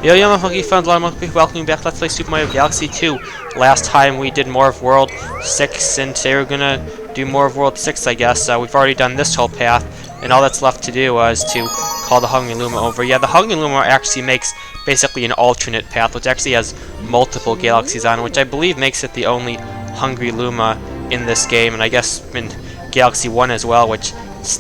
Yo, monkey fans, welcome back. Let's play Super Mario Galaxy 2. Last time we did more of World 6, and today we're gonna do more of World 6, I guess. We've already done this whole path, and all that's left to do is to call the Hungry Luma over. Yeah, the Hungry Luma actually makes basically an alternate path, which actually has multiple galaxies on it, which I believe makes it the only Hungry Luma in this game, and I guess in Galaxy 1 as well, which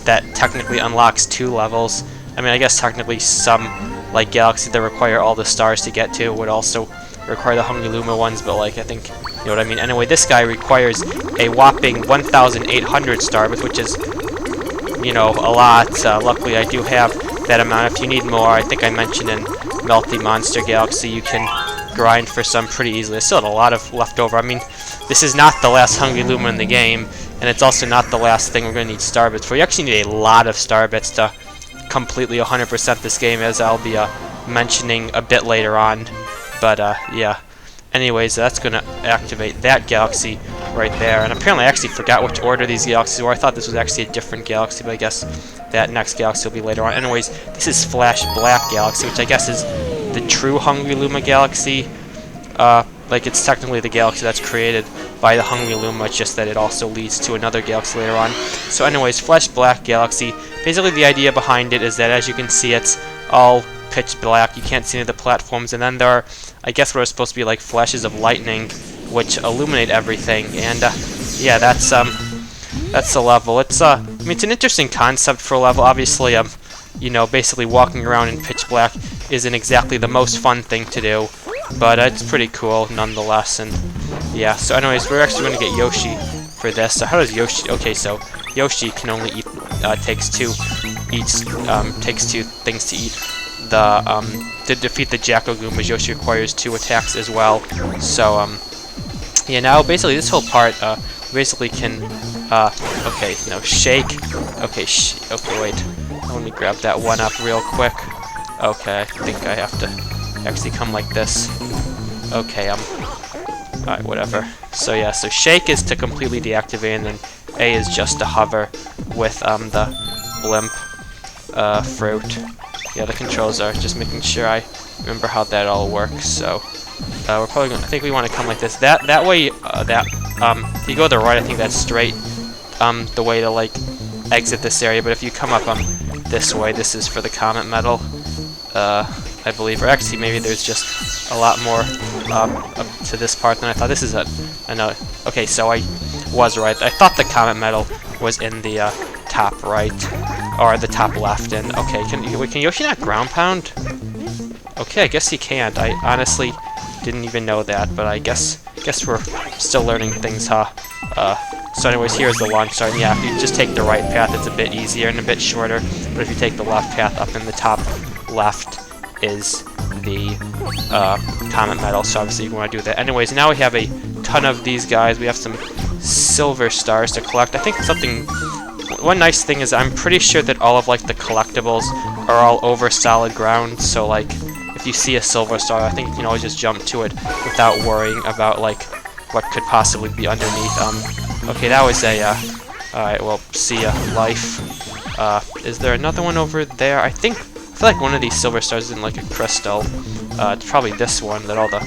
that technically unlocks 2 levels. I mean, I guess technically some like galaxies that require all the stars to get to would also require the Hungry Luma ones, but like I think you know what I mean. Anyway, this guy requires a whopping 1,800 starbits, which is, you know, a lot. Luckily, I do have that amount. If you need more, I think I mentioned in Melty Monster Galaxy, you can grind for some pretty easily. There's still a lot of left over. I mean, this is not the last Hungry Luma in the game, and it's also not the last thing we're going to need starbits for. You actually need a lot of starbits to completely 100% this game, as I'll be mentioning a bit later on. But yeah, anyways, that's gonna activate that galaxy right there, and apparently I actually forgot which order these galaxies were. I thought this was actually a different galaxy, but I guess that next galaxy will be later on. Anyways, this is Flash Black Galaxy, which I guess is the true Hungry Luma galaxy. Like, it's technically the galaxy that's created by the Hungry Luma, it's just that it also leads to another galaxy later on. So anyways, Flash Black Galaxy, basically the idea behind it is that, as you can see, it's all pitch black, you can't see any of the platforms, and then there are, I guess, what are supposed to be like flashes of lightning, which illuminate everything, and yeah, that's the level. It's I mean, it's an interesting concept for a level. Obviously, you know, basically walking around in pitch black isn't exactly the most fun thing to do, but it's pretty cool nonetheless. And yeah, so anyways, we're actually going to get Yoshi for this. So how does Yoshi... Okay, so Yoshi can only eat... takes two things to eat. To defeat the Jacko Goombas, Yoshi requires 2 attacks as well. So, yeah, now basically this whole part, basically can... okay, you know, shake... Okay, okay, wait. Let me grab that one up real quick. Okay, I think I have to actually come like this. Okay, alright, whatever. So yeah, so shake is to completely deactivate, and then A is just to hover with the blimp fruit. Yeah, the controls are just making sure I remember how that all works. So we're probably gonna, I think we want to come like this. That way, if you go to the right, I think that's straight the way to like exit this area. But if you come up this way, this is for the Comet Medal, I believe. Or actually, maybe there's just a lot more up to this part than I thought. This is I know. Okay, so I was right. I thought the Comet Medal was in the top right, or the top left. And okay, can Yoshi not ground pound? Okay, I guess he can't. I honestly didn't even know that, but I guess we're still learning things, huh? So anyways, here's the launch star. And yeah, if you just take the right path, it's a bit easier and a bit shorter. But if you take the left path, up in the top left is the Comet Medal, so obviously you want to do that. Anyways, now we have a ton of these guys. We have some silver stars to collect. I think one nice thing is I'm pretty sure that all of like the collectibles are all over solid ground, so like if you see a silver star, I think you can always just jump to it without worrying about like what could possibly be underneath. Okay, that was a alright, well, see ya, life. Is there another one over there? I feel like one of these silver stars is in like a crystal. It's probably this one that all the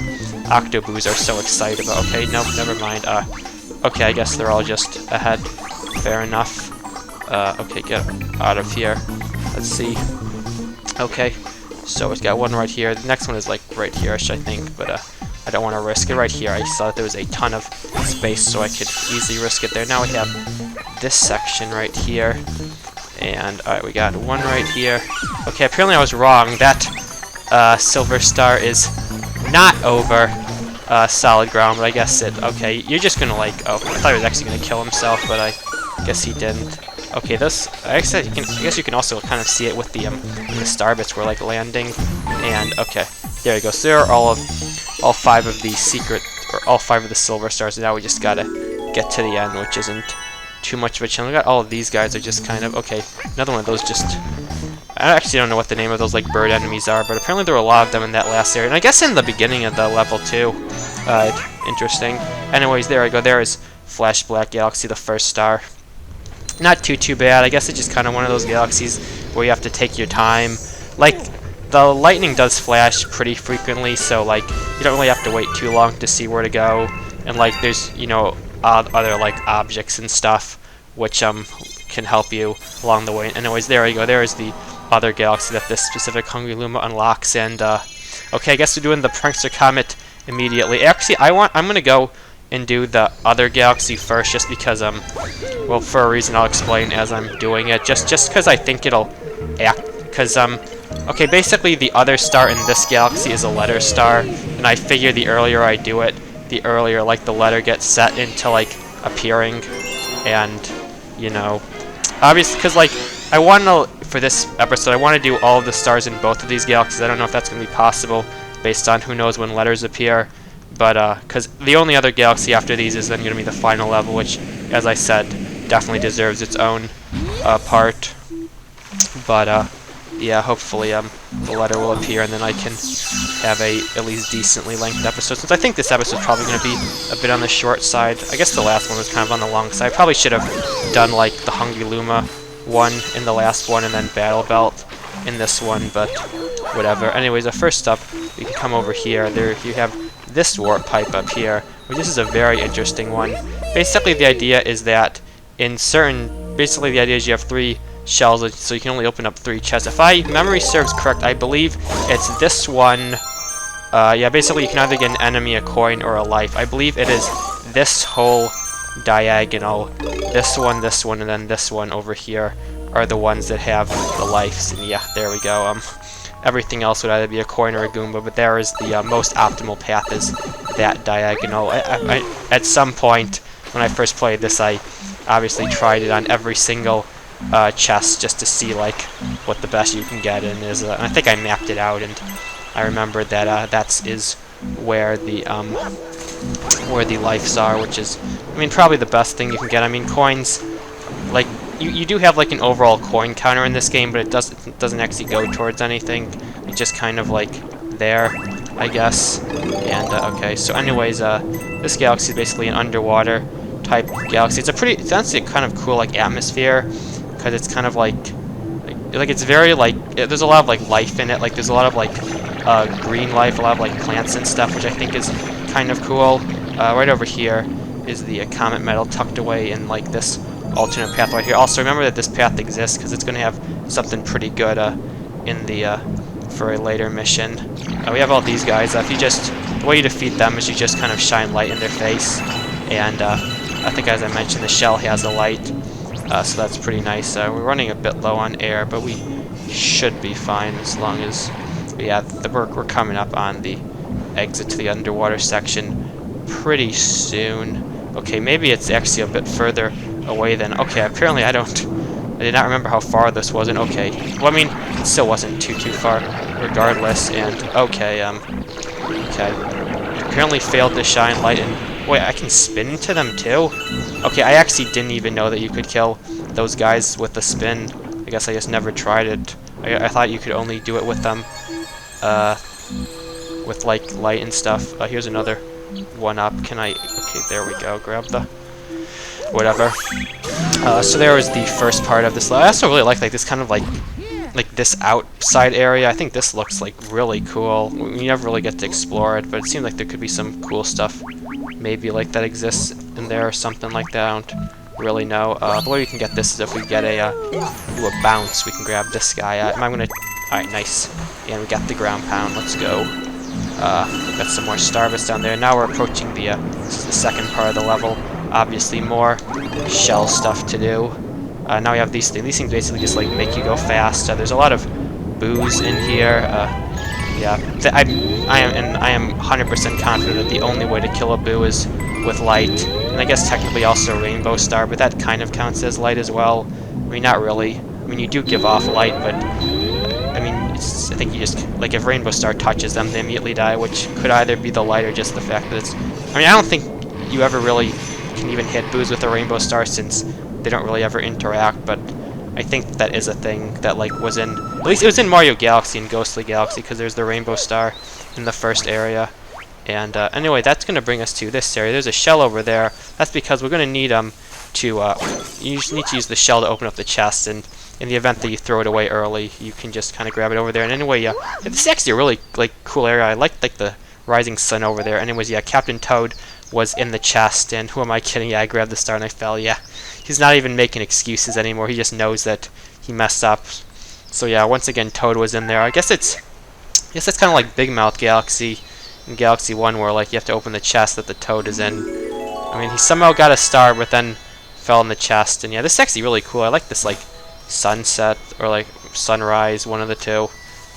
Octoboos are so excited about. Okay, nope, never mind. Okay, I guess they're all just ahead. Fair enough. Okay, get out of here. Let's see. Okay, so it's got one right here. The next one is like right here, I think, but I don't want to risk it right here. I saw that there was a ton of space, so I could easily risk it there. Now we have this section right here. And alright, we got one right here. Okay, apparently I was wrong. That silver star is not over solid ground, but I guess it... Okay, you're just gonna like... Oh, I thought he was actually gonna kill himself, but I guess he didn't. Okay, this... I guess you can also kind of see it with the starbits were like landing. And okay, there you go. So there are all 5 of the secret... Or all 5 of the silver stars, and now we just gotta get to the end, which isn't too much of a challenge. We got all of these guys are just kind of... Okay, another one of those just... I actually don't know what the name of those like bird enemies are, but apparently there were a lot of them in that last area. And I guess in the beginning of the level too. Interesting. Anyways, there I go. There is Flash Black Galaxy, the first star. Not too bad. I guess it's just kind of one of those galaxies where you have to take your time. Like the lightning does flash pretty frequently, so like you don't really have to wait too long to see where to go. And like there's, you know, other like objects and stuff which can help you along the way. Anyways, there you go. There is the other galaxy that this specific Hungry Luma unlocks. And okay, I guess we're doing the Prankster Comet immediately. Actually, I'm gonna go and do the other galaxy first, just because well, for a reason I'll explain as I'm doing it. Just because I think it'll act. Because okay, basically the other star in this galaxy is a letter star, and I figure the earlier I do it, the earlier like the letter gets set into like appearing. And you know, obviously, because like I want to, for this episode, I want to do all of the stars in both of these galaxies. I don't know if that's going to be possible based on who knows when letters appear, but because the only other galaxy after these is then going to be the final level, which, as I said, definitely deserves its own part. But yeah, hopefully the letter will appear, and then I can have a at least decently lengthed episode, since I think this episode is probably going to be a bit on the short side. I guess the last one was kind of on the long side. I probably should have done like the Hungry Luma one in the last one, and then Battle Belt in this one, but whatever. Anyways, first up, we can come over here. There you have this warp pipe up here, which this is a very interesting one. Basically, the idea is that in certain, basically the idea is you have 3 shells, so you can only open up 3 chests. If memory serves correct, I believe it's this one. Yeah, basically you can either get an enemy, a coin, or a life. I believe it is this whole diagonal. This one, and then this one over here are the ones that have the lives. And yeah, there we go. Everything else would either be a coin or a Goomba, but there is the most optimal path is that diagonal. At some point when I first played this, I obviously tried it on every single chest just to see like what the best you can get in is. And I think I mapped it out, and I remembered that that is where the lives are, which is, I mean, probably the best thing you can get. I mean, coins, like you do have like an overall coin counter in this game, but it doesn't actually go towards anything. It's just kind of like there, I guess. And okay, so anyways, this galaxy is basically an underwater type galaxy. It's honestly a kind of cool like atmosphere, because it's kind of like it's very like, there's a lot of like life in it. Like there's a lot of like green life, a lot of like plants and stuff, which I think is kind of cool. Right over here is the comet medal tucked away in like this alternate path right here. Also remember that this path exists because it's going to have something pretty good in the for a later mission. We have all these guys. If you just, the way you defeat them is you just kind of shine light in their face, and I think, as I mentioned, the shell has a light, so that's pretty nice. We're running a bit low on air, but we should be fine as long as, yeah, we're coming up on the exit to the underwater section pretty soon. Okay, maybe it's actually a bit further away than, okay, apparently I did not remember how far this was, and okay, well, I mean, it still wasn't too far regardless. And okay, apparently failed to shine light. And wait, I can spin into them too? Okay, I actually didn't even know that you could kill those guys with the spin. I guess I just never tried it. I thought you could only do it with them with like light and stuff. Here's another one up. Can I, okay, there we go, grab the whatever. So there was the first part of this level. I also really like this kind of like this outside area. I think this looks like really cool. We never really get to explore it, but it seems like there could be some cool stuff maybe like that exists in there or something like that. I don't really know. The way we can get this is if we get a bounce, we can grab this guy. I'm gonna, alright, nice. And we got the ground pound. Let's go. Got some more Starbits down there. Now we're approaching the this is the second part of the level. Obviously more shell stuff to do. Now we have these things. These things basically just like make you go fast. There's a lot of boos in here. Yeah, I am 100% confident that the only way to kill a boo is with light, and I guess technically also Rainbow Star, but that kind of counts as light as well. I mean, not really. I mean, you do give off light, but I mean, I think you just, like, if Rainbow Star touches them, they immediately die, which could either be the light or just the fact that it's, I mean, I don't think you ever really can even hit boos with a Rainbow Star since they don't really ever interact, but I think that is a thing that like was in, at least it was in Mario Galaxy and Ghostly Galaxy, because there's the Rainbow Star in the first area. And anyway, that's going to bring us to this area. There's a shell over there. That's because we're going to need you just need to use the shell to open up the chest, and in the event that you throw it away early, you can just kind of grab it over there. And anyway, yeah, this is actually a really like cool area. I like the rising sun over there. Anyways, yeah, Captain Toad was in the chest, and who am I kidding? Yeah, I grabbed the star and I fell. Yeah, he's not even making excuses anymore. He just knows that he messed up. So yeah, once again, Toad was in there. I guess it's kind of like Big Mouth Galaxy in Galaxy 1, where like you have to open the chest that the Toad is in. I mean, he somehow got a star, but then fell in the chest. And yeah, this is actually really cool. I like this like sunset or like sunrise, one of the two.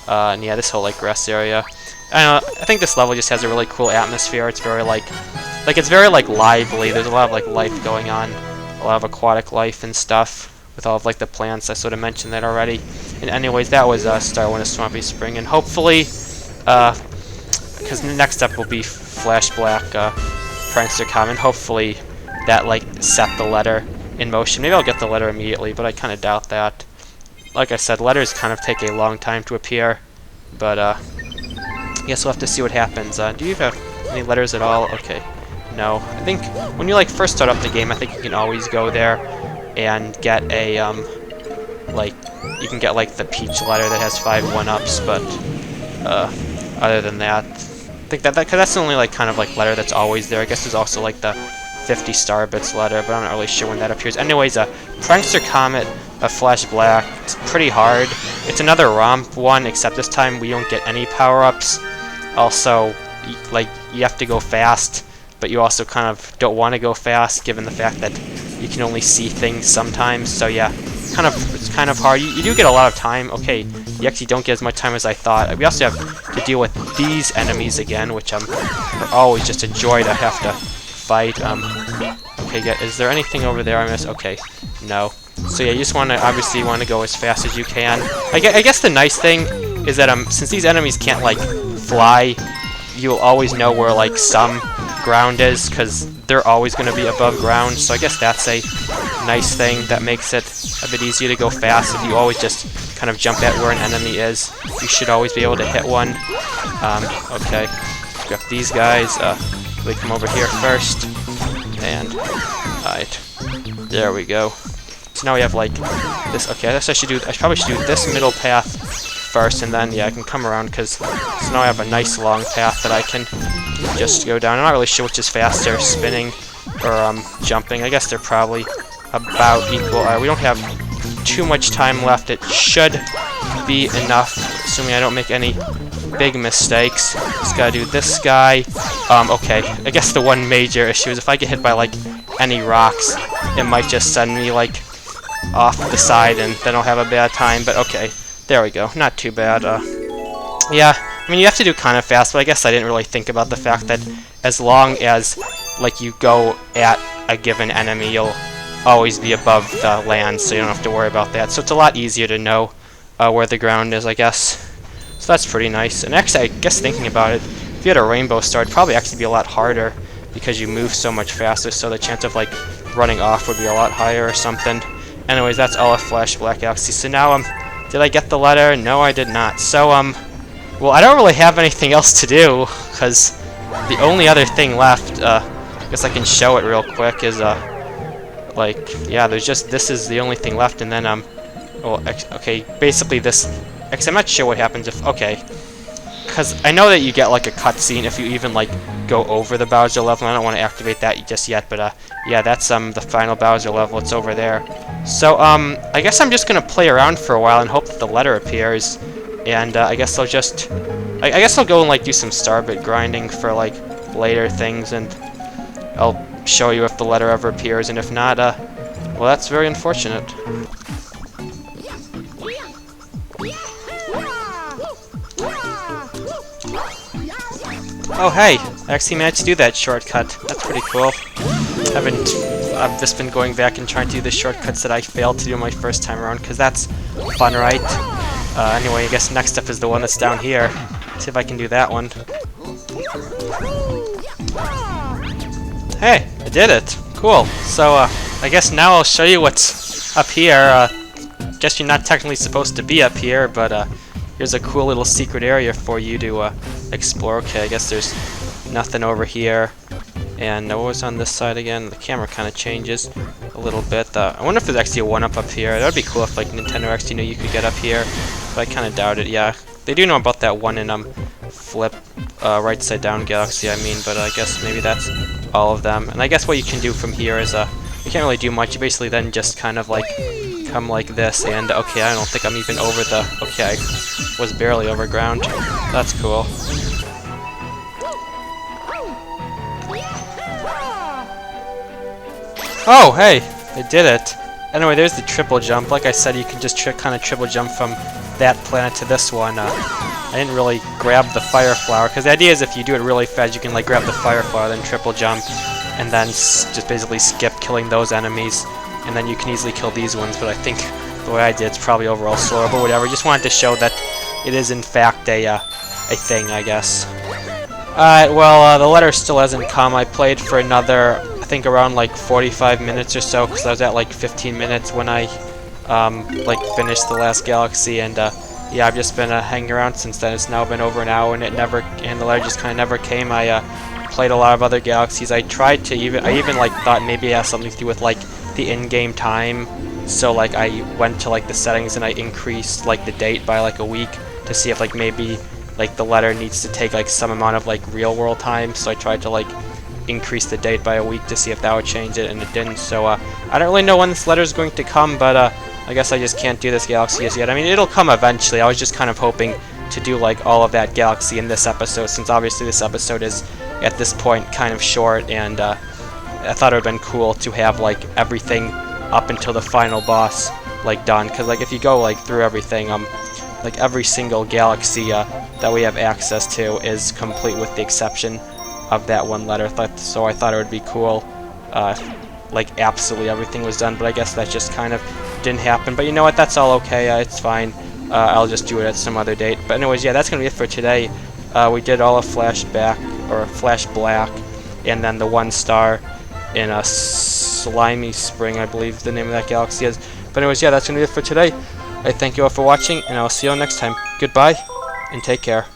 And yeah, this whole like grass area. I think this level just has a really cool atmosphere. It's very it's very like lively. There's a lot of like life going on, a lot of aquatic life and stuff with all of like the plants. I sort of mentioned that already. And anyways, that was Star Winter Swampy Spring, and hopefully, because next up will be Flash Black Prankster Common. Hopefully, that like set the letter in motion. Maybe I'll get the letter immediately, but I kind of doubt that. Like I said, letters kind of take a long time to appear, but I guess we'll have to see what happens. Do you have any letters at all? Okay, no. I think when you like first start up the game, I think you can always go there and get a like you can get like the Peach letter that has 5 1-ups, but other than that, I think that cause that's the only like kind of like letter that's always there. I guess there's also like the 50 star bits letter, but I'm not really sure when that appears. Anyways, Prankster Comet, Flash Black, it's pretty hard. It's another romp one, except this time we don't get any power-ups. Also, like you have to go fast, but you also kind of don't want to go fast, given the fact that you can only see things sometimes. So yeah, it's kind of hard. You do get a lot of time. Okay, you actually don't get as much time as I thought. We also have to deal with these enemies again, which are always just a joy to have to fight. Okay, is there anything over there I missed? Okay, no. So yeah, you just obviously want to go as fast as you can. I guess the nice thing is that since these enemies can't like fly, you'll always know where like some ground is, because they're always going to be above ground. So I guess that's a nice thing that makes it a bit easier to go fast. If you always just kind of jump at where an enemy is, you should always be able to hit one. Okay, grab these guys. They come over here first, and alright, there we go. So now we have like this. Okay, I guess I probably should do this middle path first, and then yeah, I can come around, because so now I have a nice long path that I can just go down. I'm not really sure which is faster, spinning or jumping. I guess they're probably about equal. We don't have too much time left. It should be enough, assuming I don't make any big mistakes. Just gotta do this guy. Okay, I guess the one major issue is if I get hit by like any rocks, it might just send me like off the side, and then I'll have a bad time. But okay, there we go. Not too bad. Yeah, I mean, you have to do kind of fast, but I guess I didn't really think about the fact that as long as like you go at a given enemy, you'll always be above the land, so you don't have to worry about that. So it's a lot easier to know where the ground is, I guess. So that's pretty nice. And actually, I guess thinking about it, if you had a rainbow star, it'd probably actually be a lot harder, because you move so much faster, so the chance of like running off would be a lot higher or something. Anyways, that's all of Flash Black Galaxy. So now, did I get the letter? No, I did not. So, well, I don't really have anything else to do, because the only other thing left, I guess I can show it real quick, is, like, yeah, this is the only thing left, and then, well, okay, basically this, actually, I'm not sure what happens if, okay, because I know that you get, like, a cutscene if you even, like, go over the Bowser level. I don't want to activate that just yet, but, yeah, that's, the final Bowser level. It's over there. So, I guess I'm just gonna play around for a while and hope that the letter appears, and, I guess I'll just, I guess I'll go and, like, do some Starbit grinding for, like, later things, and I'll show you if the letter ever appears, and if not, well, that's very unfortunate. Oh hey, I actually managed to do that shortcut. That's pretty cool. I've just been going back and trying to do the shortcuts that I failed to do my first time around, because that's fun, right? Anyway, I guess next up is the one that's down here. Let's see if I can do that one. Hey, I did it! Cool. So, I guess now I'll show you what's up here. Guess you're not technically supposed to be up here, but, here's a cool little secret area for you to, explore. Okay, I guess there's nothing over here. And what was on this side again? The camera kind of changes. a little bit. I wonder if there's actually a 1-up up here. That would be cool if like Nintendo X, you could get up here, but I kind of doubt it. Yeah, they do know about that one in flip right side down galaxy, I mean, but I guess maybe that's all of them. And I guess what you can do from here is you can't really do much. You basically then just kind of like come like this, and okay, I don't think I'm even over the, okay, I was barely over ground. That's cool. Oh, hey, I did it. Anyway, there's the triple jump. Like I said, you can just kind of triple jump from that planet to this one. I didn't really grab the fire flower, because the idea is if you do it really fast, you can like grab the fire flower, then triple jump, and then just basically skip killing those enemies, and then you can easily kill these ones. But I think the way I did it's probably overall slower, but whatever. Just wanted to show that it is in fact a thing, I guess. Alright, well, the letter still hasn't come. I played for another, I think around like 45 minutes or so, because I was at like 15 minutes when I like finished the last galaxy, and yeah, I've just been hanging around since then. It's now been over an hour, and the letter just kind of never came. I played a lot of other galaxies. I tried to I even like thought maybe it has something to do with like the in-game time. So like I went to like the settings and I increased like the date by like a week to see if like maybe like the letter needs to take like some amount of like real world time. So I tried to like increase the date by a week to see if that would change it, and it didn't. So I don't really know when this letter is going to come, but I guess I just can't do this galaxy as yet. I mean, it'll come eventually. I was just kind of hoping to do like all of that galaxy in this episode, since obviously this episode is at this point kind of short, and I thought it would have been cool to have like everything up until the final boss like done, because like if you go like through everything, like every single galaxy that we have access to is complete with the exception of that one letter. So I thought it would be cool like absolutely everything was done, but I guess that just kind of didn't happen. But you know what, that's all okay. It's fine. I'll just do it at some other date. But anyways, yeah, that's gonna be it for today. We did all of Flash Black, and then the 1 star in a Slimy Spring, I believe the name of that galaxy is. But anyways, yeah, that's gonna be it for today. I thank you all for watching, and I'll see you all next time. Goodbye, and take care.